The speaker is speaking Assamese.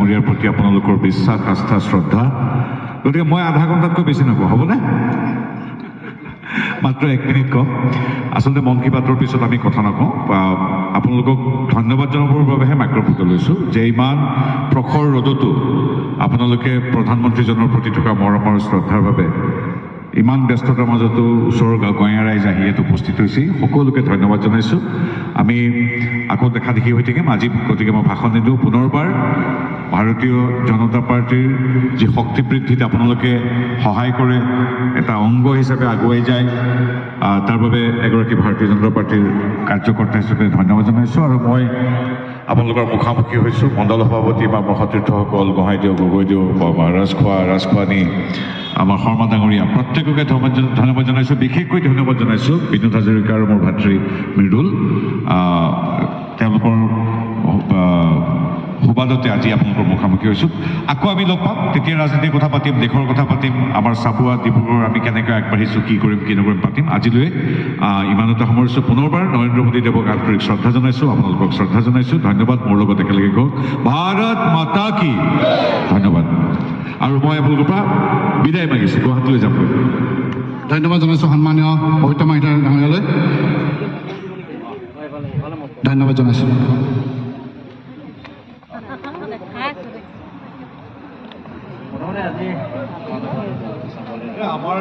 ডাঙৰীয়াৰ প্ৰতি আপোনালোকৰ বিশ্বাস আস্থা শ্ৰদ্ধা গতিকে মই আধা ঘণ্টাতকৈ বেছি নকওঁ হ'বনে মাত্ৰ 1 মিনিট কম আচলতে মন কী বাতৰ পিছত আমি কথা নকওঁ আপোনালোকক ধন্যবাদ জনাবৰ বাবেহে মাইক্ৰফোনটো লৈছোঁ যে ইমান প্ৰখৰ ৰ'দতো আপোনালোকে প্ৰধানমন্ত্ৰীজনৰ প্ৰতি থকা মৰম আৰু শ্ৰদ্ধাৰ বাবে ইমান ব্যস্ততাৰ মাজতো ওচৰৰ গাঁৱৰ ৰাইজ আহি ইয়াত উপস্থিত হৈছে সকলোকে ধন্যবাদ জনাইছোঁ আমি আকৌ দেখা দেখি হৈ থাকিম আজি গতিকে মই ভাষণ নিদিওঁ পুনৰবাৰ ভাৰতীয় জনতা পাৰ্টিৰ যি শক্তি বৃদ্ধিত আপোনালোকে সহায় কৰে এটা অংগ হিচাপে আগুৱাই যায় তাৰ বাবে এগৰাকী ভাৰতীয় জনতা পাৰ্টিৰ কাৰ্যকৰ্তা হিচাপে ধন্যবাদ জনাইছোঁ আৰু মই আপোনালোকৰ মুখামুখি হৈছোঁ মণ্ডল সভাপতি বা মহাতীৰ্থসকল গোহাঁইদেউ গগৈদেউ বা ৰাজখোৱানী আমাৰ শৰ্মা ডাঙৰীয়া প্ৰত্যেককে ধন্যবাদ জনাইছোঁ বিশেষকৈ ধন্যবাদ জনাইছোঁ বিনোদ হাজৰিকা আৰু মোৰ ভাতৃ মৃদুল তেওঁলোকৰ সুবাদতে আজি আপোনালোকৰ মুখামুখি হৈছোঁ আকৌ আমি লগ পাম তেতিয়া ৰাজনীতিৰ কথা পাতিম দেশৰ কথা পাতিম আমাৰ চাবুৱা ডিব্ৰুগড় আমি কেনেকৈ আগবাঢ়িছোঁ কি কৰিম কি নকৰিম পাতিম আজিলৈ ইমানতে সামৰিছোঁ পুনৰবাৰ নৰেন্দ্ৰ মোদী দেৱক আন্তৰিক শ্ৰদ্ধা জনাইছোঁ আপোনালোকক শ্ৰদ্ধা জনাইছোঁ ধন্যবাদ মোৰ লগত একেলগে কওক ভাৰত মাতা কি ধন্যবাদ আৰু মই আপোনালোকৰ পৰা বিদায় মাগিছোঁ গুৱাহাটীলৈ যামগৈ ধন্যবাদ জনাইছোঁ সন্মানীয় পবিত্ৰ মাইতা ডাঙৰীয়ালৈ ধন্যবাদ জনাইছোঁ আমাৰ